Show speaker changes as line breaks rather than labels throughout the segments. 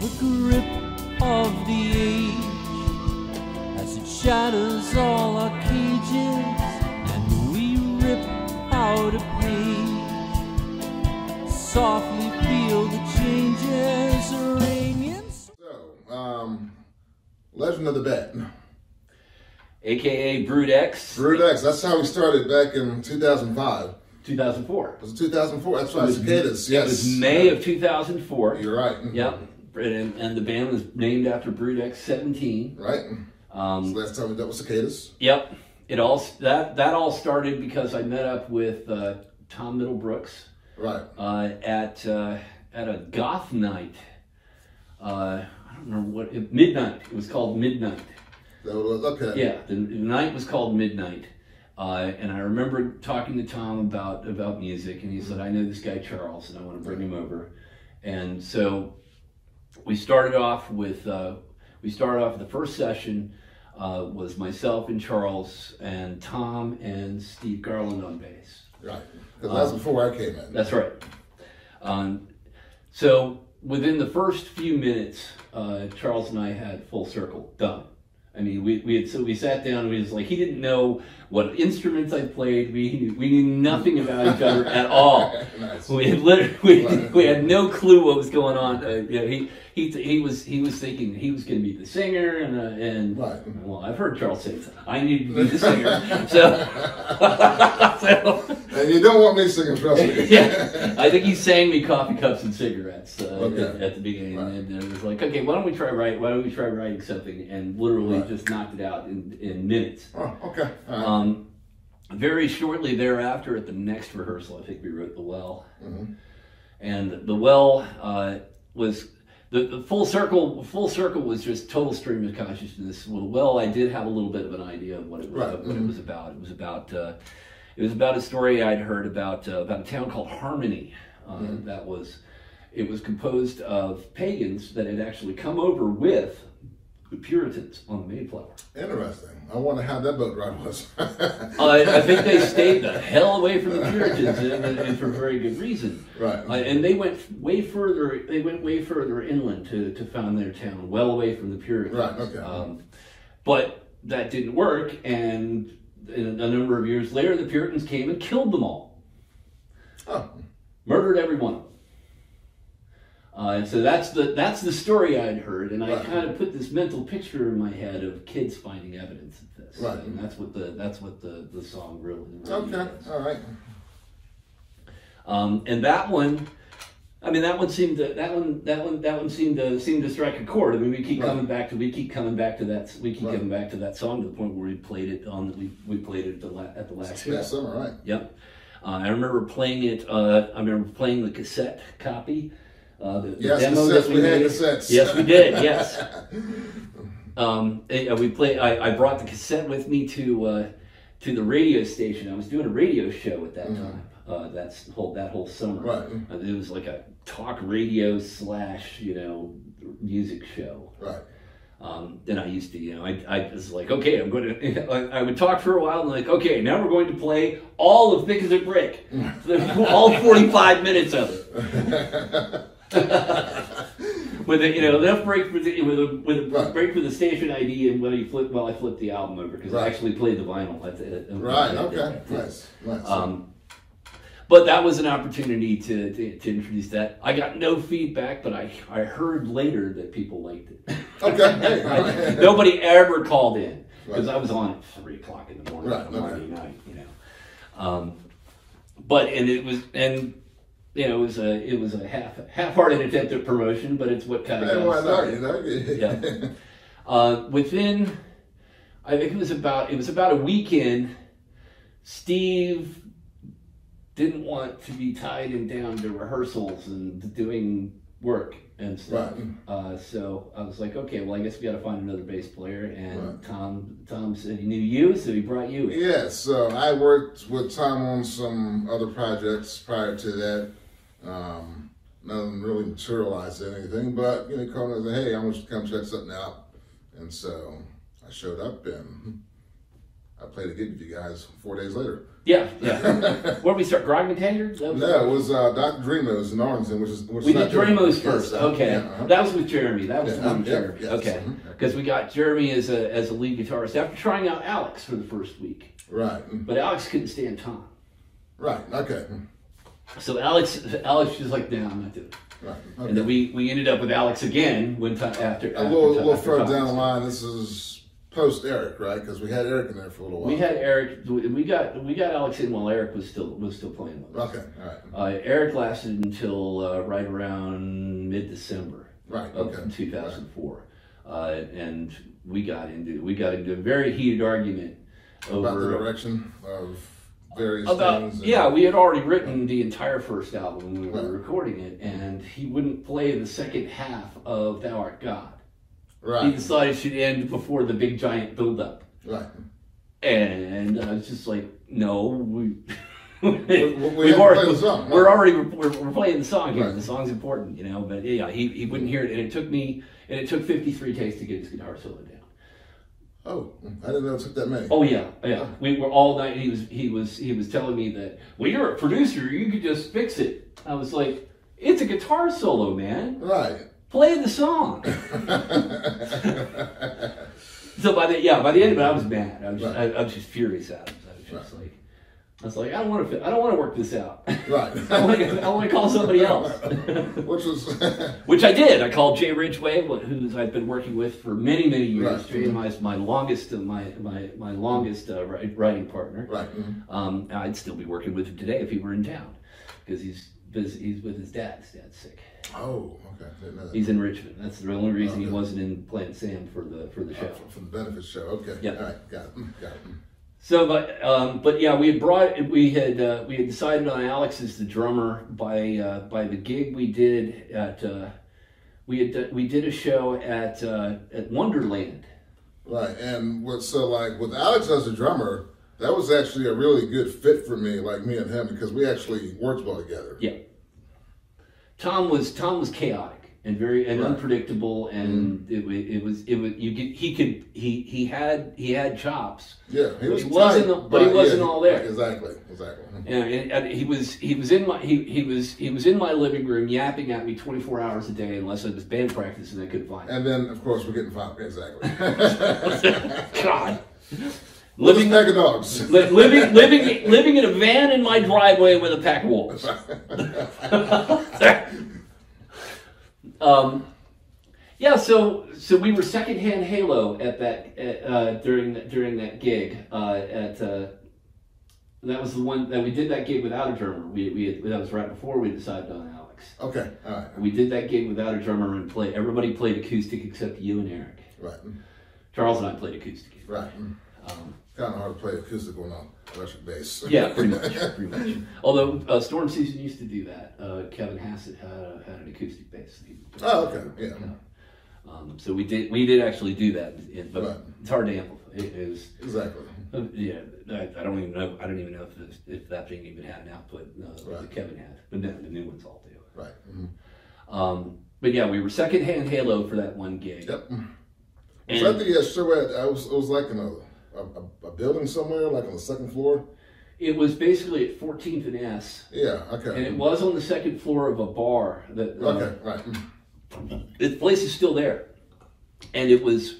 the grip of the age as it shatters all our cages and we rip out a page. Softly feel the changes raining.
So, Legend of the Bat.
AKA Brood X.
Brood X, that's how we started back in 2005.
2004.
Was it 2004? That's right, Cicadas, yes.
It was May of 2004.
You're right.
Yep. And the band was named after Brood X 17.
Right. So last time we dealt with Cicadas.
Yep. That all started because I met up with Tom Middlebrooks.
Right.
At a goth night. I don't remember what, Midnight. It was called Midnight.
Okay.
Yeah, the night was called Midnight. And I remember talking to Tom about music, and he said, I know this guy Charles, and I want to bring him over. And so we started off with, the first session was myself and Charles and Tom and Steve Garland on bass.
Right, because that's before I came in.
That's right. So within the first few minutes, Charles and I had Full Circle done. I mean, we sat down and we was like, he didn't know what instruments I played. We knew nothing about each other at all.
Nice.
We had no clue what was going on. He was thinking he was going to be the singer, and
right.
Well, I've heard Charles say I need to be the singer. So
and you don't want me singing, trust me.
Yeah, I think he sang me Coffee Cups and Cigarettes
okay.
at the beginning,
right.
and it was like, okay, why don't we try writing something, and literally
right.
just knocked it out in minutes.
Oh, okay. All right.
Very shortly thereafter, at the next rehearsal, I think we wrote The Well,
mm-hmm.
and The Well was the Full Circle. Full Circle was just total stream of consciousness. Well, The Well, I did have a little bit of an idea of what it was,
right.
what
mm-hmm.
it was about. It was about a story I'd heard about a town called Harmony.
mm-hmm.
It was composed of pagans that had actually come over with the Puritans on the Mayflower.
Interesting. I wonder how that boat ride was.
I think they stayed the hell away from the Puritans, and for very good reason.
Right.
And they went way further. They went way further inland to found their town, well away from the Puritans.
Right. Okay.
But that didn't work, and a number of years later, the Puritans came and killed them all.
Oh.
Murdered every one of them. And so that's the story I'd heard, and I
right.
kind of put this mental picture in my head of kids finding evidence of this.
Right.
And that's what the song really
okay.
is.
All right.
And that one seemed to strike a chord. I mean, we keep
right.
coming back to that song to the point where we played it we played it at the last show.
Last summer, right?
Yep. I remember playing it. I remember playing the cassette copy. The demo that we
had
made.
cassettes.
Yes, we did. Yes. I brought the cassette with me to the radio station. I was doing a radio show at that time. That whole summer.
Right.
It was like a talk radio / music show.
Right.
And I used to, I was like, okay, I would talk for a while and like, okay, now we're going to play all of Thick as a Brick. All 45 minutes of it. With enough break for the break for the station ID, and I flipped the album over because I actually played the vinyl.
Right. Okay. Nice.
But that was an opportunity to introduce that. I got no feedback, but I heard later that people liked it.
Okay. Hey, right.
Nobody ever called in because I was on at 3 o'clock in the morning on Monday night. It was a half-hearted attempt at promotion, but it's what kind of got started. Yeah. Within, I think it was about a week in, Steve didn't want to be tied down to rehearsals and doing work and stuff.
Right.
So I was like, okay, well, I guess we got to find another bass player. And right. Tom said he knew you, so he brought you in.
Yeah, so I worked with Tom on some other projects prior to that. Nothing really materialized or anything, but he called me and said, hey, I want you to come check something out. And so I showed up, and I played a gig with you guys 4 days later.
Yeah. Where did we start? Grog and Tanger?
No, it was Dr. Dreamos in Arlington, which
we did Dreamos first.
Yes,
Okay,
yeah,
that was with Jeremy. That was the one with Jeremy.
Yes.
Okay, because we got Jeremy as a lead guitarist after trying out Alex for the first week.
Right.
But Alex couldn't stand Tom.
Right. Okay.
So Alex was like, "No, I'm not doing it."
Right. Okay.
And then we ended up with Alex again after
a little further down the line. This is post Eric, right? Because we had Eric in there for a little while.
We had Eric. We got Alex in while Eric was still playing with us.
Okay, all right.
Eric lasted until right around mid-December of 2004, and we got into a very heated argument
about the direction of various things.
Yeah, we had already written the entire first album when we were recording it, and he wouldn't play the second half of "Thou Art God."
Right.
He decided it should end before the big giant build-up.
Right.
And I was just like, no, we're
play the song.
We're playing the song here.
Right.
The song's important, you know. But yeah, he wouldn't hear it, and it took 53 takes to get his guitar solo down.
Oh, I didn't know it took that many.
Oh yeah. We were all night. He was telling me that, well, you're a producer, you could just fix it. I was like, it's a guitar solo, man.
Right.
Play the song. So by the end of it, I was mad. I was just furious at him. I was like, I don't want to work this out.
Right.
I want to call somebody else. Which I did. I called Jay Ridgway, who I've been working with for many years.
Right.
Jay is my longest writing partner.
Right. Mm-hmm.
I'd still be working with him today if he were in town, because he's with his dad. His dad's sick.
Oh, okay. Didn't know that.
He's in Richmond. That's the only reason he wasn't in Planet Sam for the show.
For the benefits show. Okay.
Yeah.
All right. Got it.
So, but yeah, we had decided on Alex as the drummer by the gig we did at we did a show at Wonderland.
Right, and with Alex as a drummer, that was actually a really good fit for me, like me and him, because we actually worked well together.
Yeah. Tom was chaotic and very unpredictable, and he had chops.
Yeah, he
wasn't all there.
Exactly.
And he was in my living room yapping at me 24 hours a day unless it was band practice and I couldn't find him.
And then of course we're getting fined. Exactly.
God.
Living pack of dogs.
living in a van in my driveway with a pack of wolves. Yeah, so we were secondhand Halo at that during that gig that was the one that we did that gig without a drummer. That was right before we decided on Alex.
Okay, all right.
We did that gig without a drummer and everybody played acoustic except you and Eric.
Right.
Charles and I played acoustic.
Right. Kind of hard to play acoustic on an electric bass.
Yeah, pretty much. Although Storm Season used to do that. Kevin Hassett had an acoustic bass.
Oh, okay. Yeah.
So we did actually do that, but it's hard to amplify. It is
exactly.
Yeah, I don't even know if that thing even had an output that Kevin had, but no, the new ones all do.
Right. Mm-hmm.
But yeah, we were secondhand Halo for that one gig.
Yep. So I think it was like in a building somewhere, like on the second floor.
It was basically at 14th and S.
Yeah. Okay.
And it was on the second floor of a bar that.
Okay. Right.
The place is still there, and it was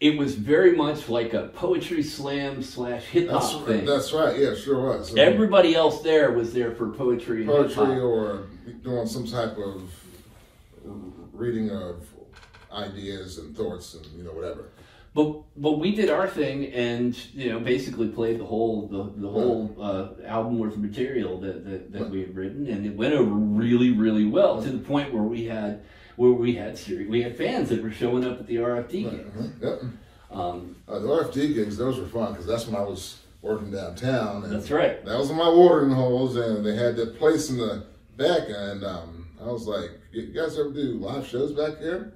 very much like a poetry slam / hip hop thing.
That's right. Yeah, sure was.
Everybody else there was there for poetry
or doing some type of reading of ideas and thoughts and whatever.
But we did our thing and basically played the whole album worth of material that we had written, and it went over really well to the point where we had fans that were showing up at the RFD gigs.
Yep. The RFD gigs, those were fun because that's when I was working downtown. And
that's right.
That was in my watering holes, and they had that place in the back, and I was like, "You guys ever do live shows back here?"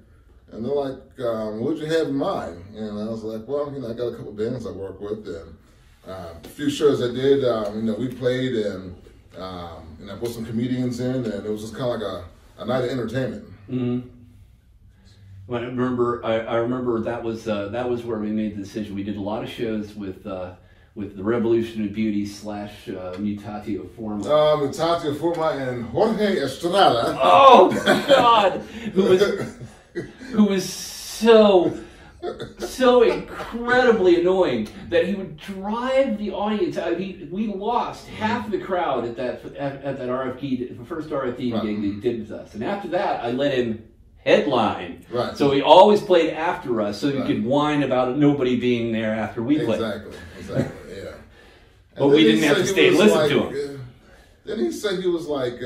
And they're like, "What'd you have in mind?" And I was like, "Well, I got a couple bands I work with, and a few shows I did. We played, and I put some comedians in, and it was just kind of like a night of entertainment."
Mm-hmm. Well, I remember that was where we made the decision. We did a lot of shows with with the Revolution of Beauty / Mutatio Forma.
Mutatio Forma and Jorge Estrada.
Oh God, who was so incredibly annoying that he would drive the audience out. We lost half the crowd at that RFD, the first RFD
right.
gig that he did with us, and after that I let him headline.
Right.
So he always played after us, so he
right.
could whine about nobody being there after we played.
Exactly, yeah.
But we didn't have to stay and listen to him.
Didn't he say he was like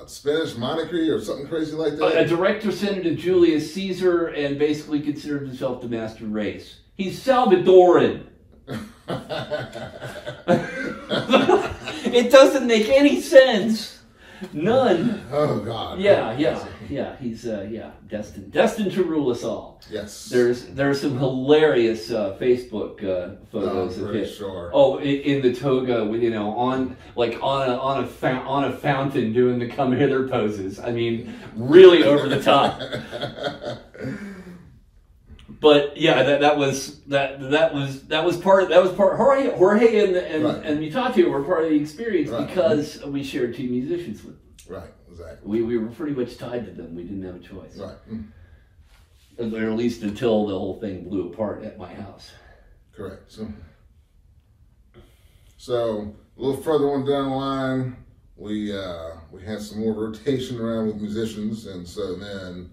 Spanish monarchy or something crazy like that?
A director sent to Julius Caesar and basically considered himself the master race. He's Salvadoran. It doesn't make any sense. None.
Oh God.
Yeah. He's destined to rule us all.
Yes.
There's some hilarious Facebook photos of him.
Sure.
Oh, in the toga, with on a fountain doing the come hither poses. I mean, really over the top. But yeah, that was part Jorge and Mutatio were part of the experience
right.
because we shared two musicians with them.
Right, exactly.
We were pretty much tied to them. We didn't have a choice.
Right.
Or at least until the whole thing blew apart at my house.
Correct. So a little further on down the line, we had some more rotation around with musicians, and so then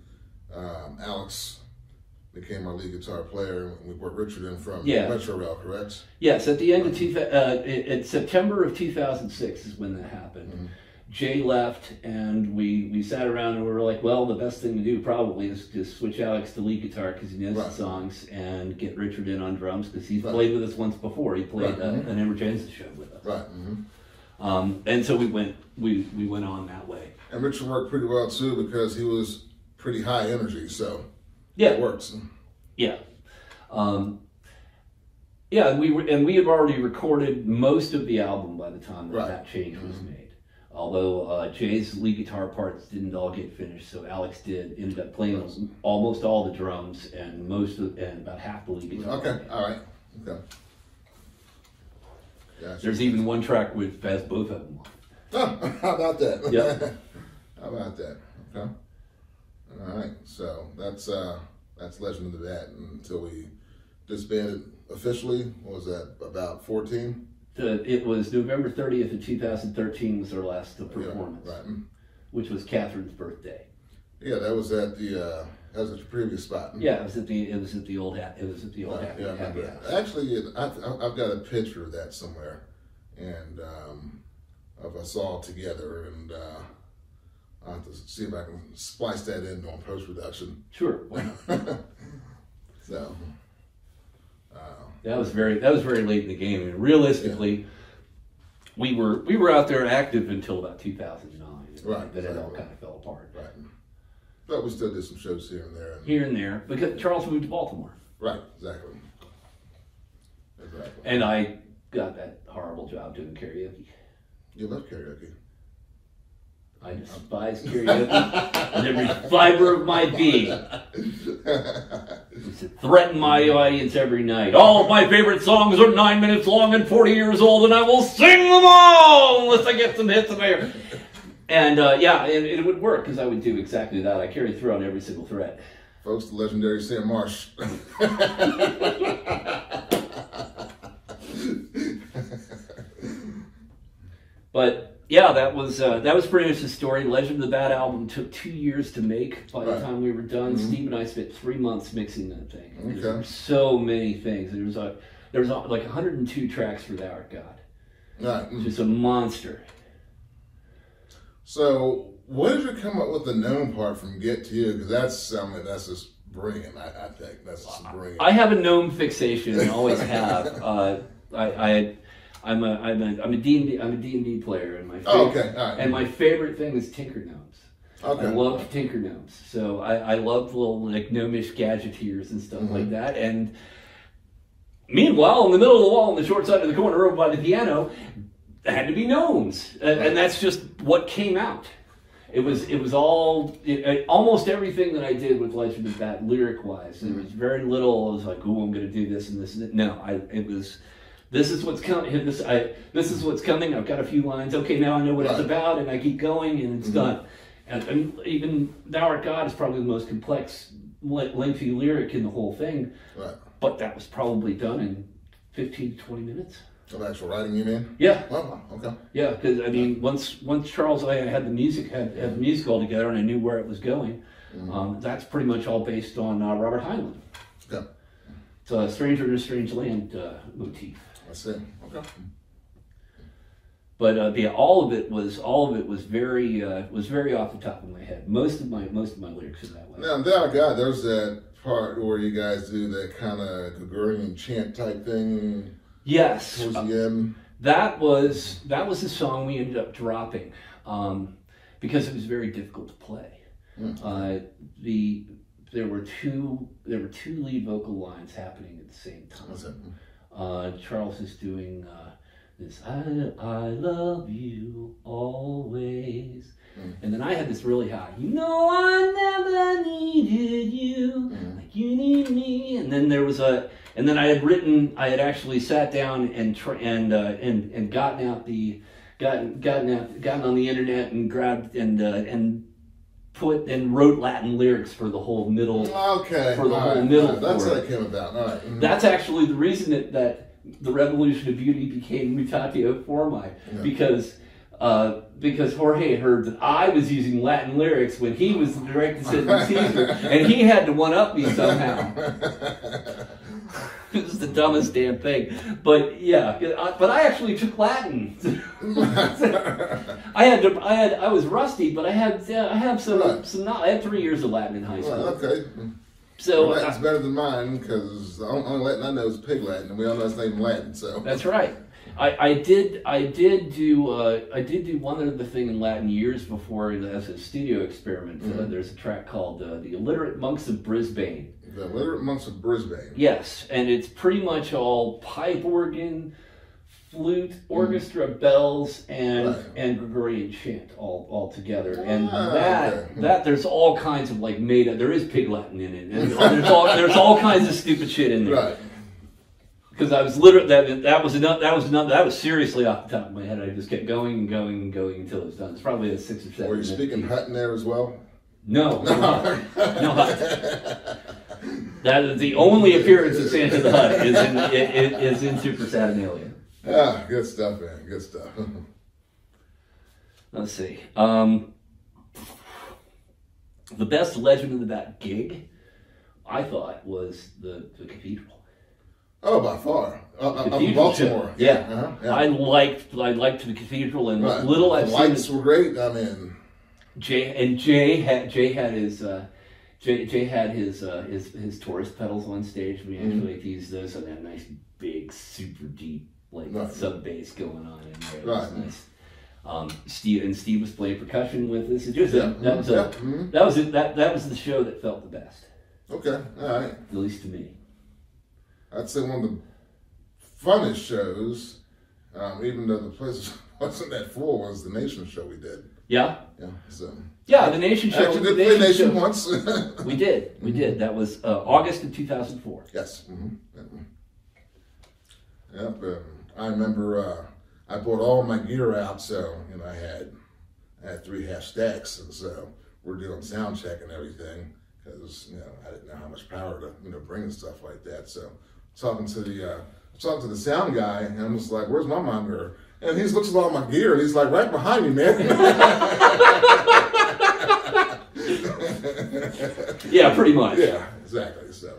Alex became our lead guitar player. We brought Richard in from Metro Rail, correct?
Yes, at the end of in September of 2006 is when that happened.
Mm-hmm.
Jay left, and we sat around and we were like, well, the best thing to do probably is just switch Alex to lead guitar because he knows
right.
the songs, and get Richard in on drums because he's
right.
played with us once before. He played
right.
an Emergenza show with us.
Right.
And so we went on that way.
And Richard worked pretty well too because he was pretty high energy, so
yeah,
it works.
Yeah. Yeah, and we had already recorded most of the album by the time that change was made. Although Jay's lead guitar parts didn't all get finished, so Alex ended up playing almost all the drums and about half the lead guitar.
Okay, all right. Okay.
Gotcha. There's even one track with has both of them on.
Oh, how about that?
Yeah.
How about that? Okay. All right. So that's Legend of the Bat until we disbanded officially. What was that? About 14?
It was November 30th of 2013 was our last performance,
right.
Which was Catherine's birthday.
Yeah, that was at the previous spot.
Yeah, it was at the old Happy House.
Actually, I've got a picture of that somewhere, and of us all together, and I'll have to see if I can splice that in on post production.
Sure.
So.
That was very late in the game. I mean, realistically, we were out there active until about 2009.
Right.
Then it all kind of fell apart.
Right. But we still did some shows here and there.
Here and there, because Charles moved to Baltimore.
Right. Exactly.
And I got that horrible job doing karaoke.
You love karaoke.
I despise karaoke with every fiber of my being. Used to threaten my audience every night. All of my favorite songs are 9 minutes long and 40 years old, and I will sing them all unless I get some hits in there. And and it would work because I would do exactly that. I carried through on every single threat.
Folks, the legendary Sam Marsh.
But yeah, that was pretty much the story. Legend of the Bat album took 2 years to make. By the time we were done, Steve and I spent 3 months mixing that thing.
Okay.
There were so many things. There was like 102 tracks for Thou Art God.
Right.
Just a monster.
So, when did you come up with the known part from Get to You? Because that's just brilliant. I think that's just brilliant.
I have a gnome fixation. I always have. I'm a D&D player, and my favorite, and my favorite thing is Tinker Gnomes.
Okay.
I love Tinker Gnomes, so I love little like gnomish gadgeteers and stuff like that. And meanwhile, in the middle of the wall, on the short side of the corner, over by the piano, there had to be gnomes, and that's just what came out. It was all almost everything that I did with Legend of Bat lyric wise. There was very little. I was like, "Oh, I'm going to do this and this and that." No, it was. This is what's coming. This is what's coming. I've got a few lines. Okay, now I know what it's about, and I keep going, and it's done. And even "Thou Art God" is probably the most complex, lengthy lyric in the whole thing.
Right.
But that was probably done in 15 to 20 minutes.
Of actual writing, you mean?
Yeah.
Oh, okay.
Yeah, because I mean, once Charles and I had the music the music all together, and I knew where it was going. That's pretty much all based on Robert Heinlein.
Okay.
It's a "Stranger in a Strange Land" motif.
I see. Okay.
But all of it was very off the top of my head. Most of my lyrics are that way.
Now, "Thou Art God," there's that part where you guys do that kind of Gregorian chant type thing.
Yes.
Towards the end.
That was the song we ended up dropping because it was very difficult to play. There were two lead vocal lines happening at the same time.
What's that?
Charles is doing this I love you always. And then I had this really high, "You know I never needed you like you need me." And then there was I had actually sat down and gotten on the internet and grabbed and wrote Latin lyrics for the whole middle.
Okay.
For the whole middle.
That's how it came about. All right.
That's actually the reason that the Revolution of Beauty became Mutatio Formae, because Jorge heard that I was using Latin lyrics when he was the director teacher, and he had to one up me somehow. It was the dumbest damn thing, but yeah. But I actually took Latin. I was rusty, but I had some. I had 3 years of Latin in high school.
Right, okay.
So
Latin's better than mine because the only Latin I know is Pig Latin, and we all know it's named Latin. So
that's right. I did do one other thing in Latin years before as a studio experiment. There's a track called "The Illiterate Monks of Brisbane."
The Illiterate Monks of Brisbane.
Yes, and it's pretty much all pipe organ, flute, orchestra, bells, and Gregorian chant all together. And that there's all kinds of like made up. There is Pig Latin in it, and there's all kinds of stupid shit in there.
Right.
Because I was literally that was seriously off the top of my head. I just kept going and going and going until it was done. It's probably a 6 or 7.
Were you speaking Hut in there as well?
No Hut. That is the only appearance of Santa the Hut is in Super Saturnalia.
Yeah, good stuff, man. Good stuff.
Let's see. The best Legend of the Bat gig, I thought, was the Cathedral.
Oh, by far. Up in Baltimore.
Yeah. Yeah. I liked the Cathedral, and little I've seen.
The lights were great. I mean,
Jay had his Taurus pedals on stage. We actually used those on that nice big, super deep sub bass going on in there.
Right.
Nice. Steve was playing percussion with us. It just that was the show that felt the best.
Okay. All right.
At least to me.
I'd say one of the funnest shows, even though the place wasn't that full, was the Nation show we did.
Yeah?
Yeah. So.
Yeah, the Nation show.
Actually did play Nation once.
We did. That was August of 2004.
Yes. Yep. I remember I brought all my gear out, so I had 3 half stacks, and so we're doing sound check and everything because I didn't know how much power to bring and stuff like that. So talking to the sound guy, and I'm just like, "Where's my monitor?" And he looks at all my gear, and he's like, "Right behind you, man."
Yeah, pretty much.
Yeah, exactly. So.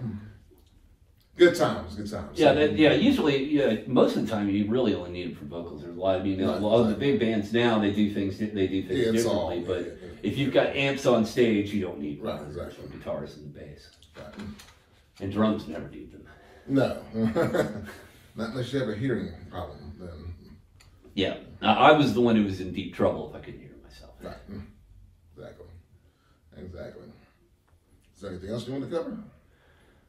Good times.
Yeah, usually, most of the time you really only need it for vocals. There's a lot of the big bands now they do things differently. But if you've got amps on stage, you don't need
exactly
guitars and the bass.
Right.
And drums never need them.
No, not unless you have a hearing problem. Then.
Yeah, I was the one who was in deep trouble if I couldn't hear myself.
Right. Exactly. Is there anything else you want to cover?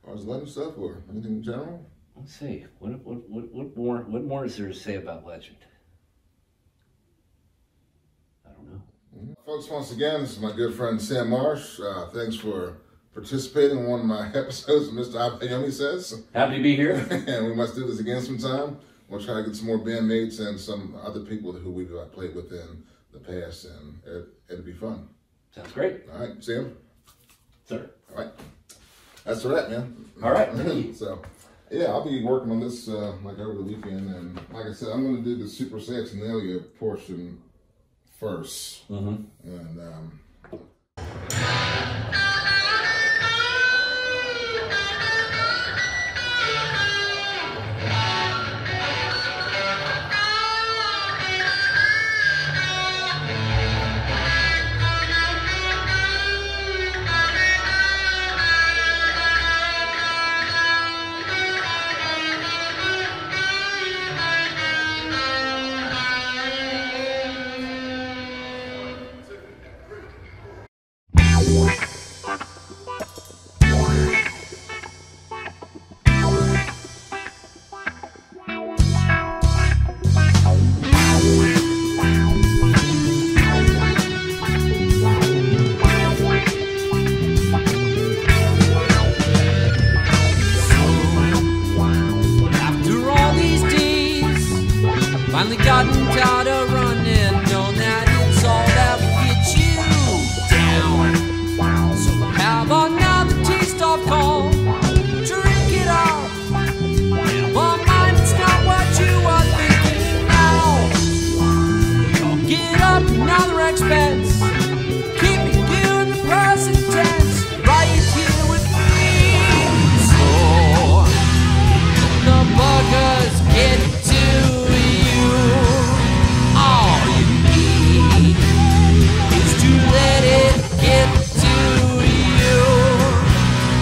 Or is Legend stuff, or anything in general?
Let's see. What more is there to say about Legend? I don't know.
Folks, once again, this is my good friend Sam Marsh. Thanks for participating in one of my episodes of Mr. Abayomi Says.
Happy to be here.
And we must do this again sometime. we'll try to get some more bandmates and some other people who we've played with in the past, and it'll be fun.
Sounds great.
All right, Sam?
Sir.
All right. That's for that, man.
All right.
So, yeah, I'll be working on this like over the weekend, and like I said, I'm going to do the Super Saxonalia portion first. And
finally gotten tired of running, knowing that it's all that will get you down. So have another taste of cold, drink it all. Never mind, it's not what you are thinking now. Don't get up another expense, keeping you in the present tense, right here with me. So the buggers get to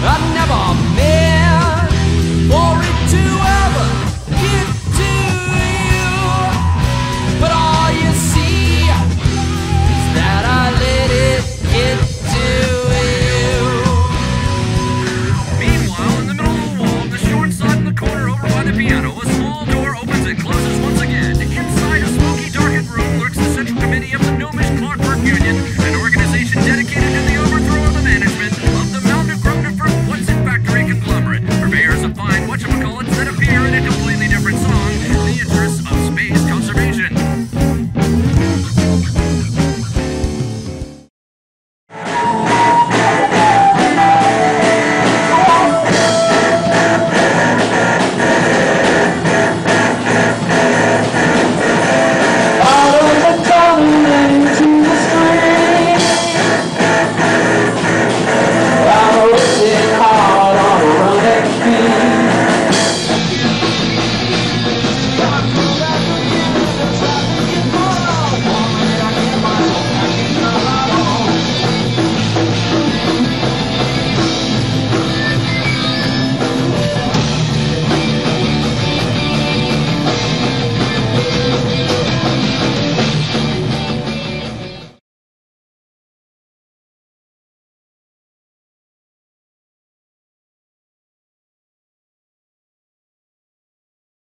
I never made